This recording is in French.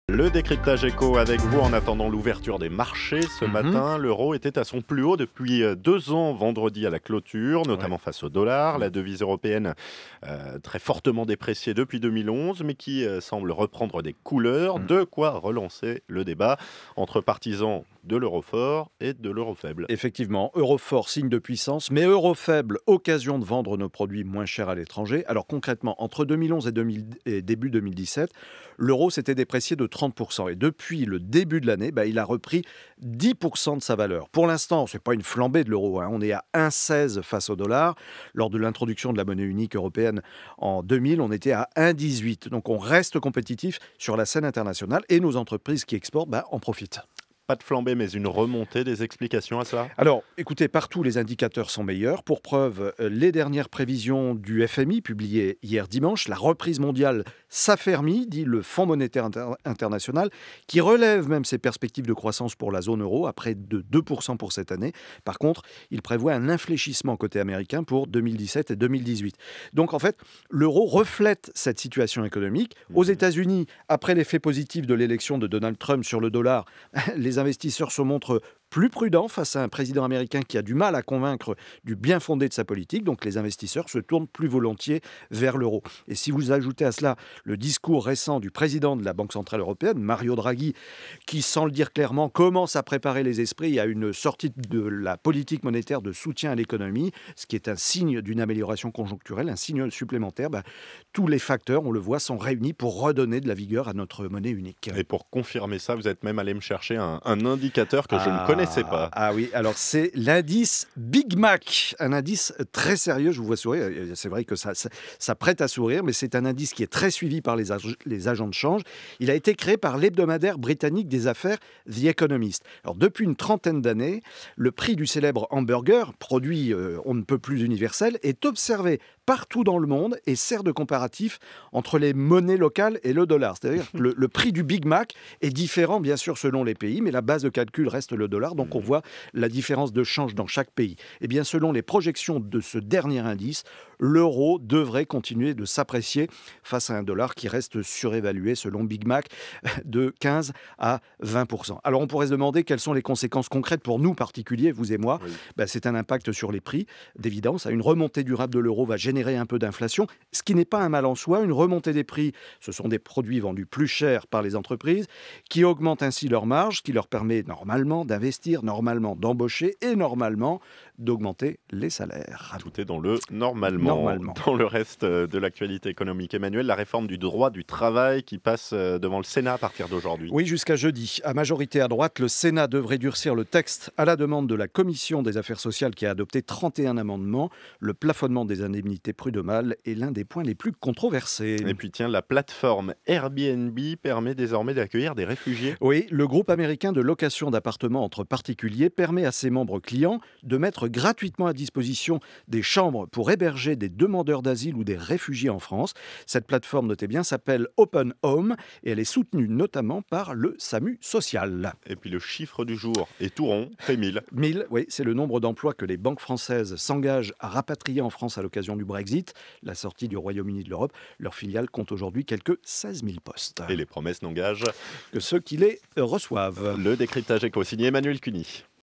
Le décryptage éco avec vous en attendant l'ouverture des marchés. Ce matin, l'euro était à son plus haut depuis 2 ans, vendredi à la clôture, notamment face au dollar. La devise européenne très fortement dépréciée depuis 2011, mais qui semble reprendre des couleurs. De quoi relancer le débat entre partisans de l'euro fort et de l'euro faible. Effectivement, euro fort, signe de puissance, mais euro faible, occasion de vendre nos produits moins chers à l'étranger. Alors concrètement, entre 2011 et début 2017, l'euro s'était déprécié de 30%. Et depuis le début de l'année, il a repris 10% de sa valeur. Pour l'instant, ce n'est pas une flambée de l'euro. On est à 1,16 face au dollar. Lors de l'introduction de la monnaie unique européenne en 2000, on était à 1,18. Donc on reste compétitif sur la scène internationale et nos entreprises qui exportent en profitent. Pas de flambée, mais une remontée. Des explications à ça? Alors, écoutez, partout les indicateurs sont meilleurs. Pour preuve, les dernières prévisions du FMI publiées hier dimanche, la reprise mondiale s'affermit, dit le Fonds monétaire international, qui relève même ses perspectives de croissance pour la zone euro à près de 2% pour cette année. Par contre, il prévoit un infléchissement côté américain pour 2017 et 2018. Donc en fait, l'euro reflète cette situation économique. Aux États-Unis, après l'effet positif de l'élection de Donald Trump sur le dollar, les investisseurs se montrent plus prudents face à un président américain qui a du mal à convaincre du bien fondé de sa politique. Donc les investisseurs se tournent plus volontiers vers l'euro. Et si vous ajoutez à cela le discours récent du président de la Banque centrale européenne, Mario Draghi, qui, sans le dire clairement, commence à préparer les esprits à une sortie de la politique monétaire de soutien à l'économie, ce qui est un signe d'une amélioration conjoncturelle, un signe supplémentaire, tous les facteurs, on le voit, sont réunis pour redonner de la vigueur à notre monnaie unique. Et pour confirmer ça, vous êtes même allé me chercher un indicateur que je ne connaissais pas. Ah oui, alors c'est l'indice Big Mac, un indice très sérieux, je vous vois sourire, c'est vrai que ça prête à sourire, mais c'est un indice qui est très suivi par les agents de change. Il a été créé par l'hebdomadaire britannique des affaires The Economist. Alors depuis une trentaine d'années, le prix du célèbre hamburger, produit on ne peut plus universel, est observé partout dans le monde et sert de comparatif entre les monnaies locales et le dollar. C'est-à-dire que le prix du Big Mac est différent, bien sûr, selon les pays, mais la base de calcul reste le dollar. Donc on voit la différence de change dans chaque pays. Et bien, selon les projections de ce dernier indice, l'euro devrait continuer de s'apprécier face à un dollar qui reste surévalué, selon Big Mac, de 15 à 20%. Alors on pourrait se demander quelles sont les conséquences concrètes pour nous particuliers, vous et moi. C'est un impact sur les prix, d'évidence. Une remontée durable de l'euro va générer un peu d'inflation, ce qui n'est pas un mal en soi. Une remontée des prix, ce sont des produits vendus plus chers par les entreprises, qui augmentent ainsi leur marge, ce qui leur permet normalement d'investir, normalement d'embaucher et normalement d'augmenter les salaires. Tout est dans le normalement. Dans le reste de l'actualité économique, Emmanuel, la réforme du droit du travail qui passe devant le Sénat à partir d'aujourd'hui. Oui, jusqu'à jeudi. À majorité à droite, le Sénat devrait durcir le texte à la demande de la Commission des affaires sociales qui a adopté 31 amendements. Le plafonnement des indemnités prud'homales est l'un des points les plus controversés. Et puis tiens, la plateforme Airbnb permet désormais d'accueillir des réfugiés. Oui, le groupe américain de location d'appartements entre particuliers permet à ses membres clients de mettre gratuitement à disposition des chambres pour héberger des demandeurs d'asile ou des réfugiés en France. Cette plateforme, notez bien, s'appelle Open Home et elle est soutenue notamment par le SAMU social. Et puis le chiffre du jour est tout rond, fait 1000. 1000, oui, c'est le nombre d'emplois que les banques françaises s'engagent à rapatrier en France à l'occasion du Brexit, la sortie du Royaume-Uni de l'Europe. Leur filiale compte aujourd'hui quelques 16 000 postes. Et les promesses n'engagent que ceux qui les reçoivent. Le décryptage éco signé Emmanuel Cuny.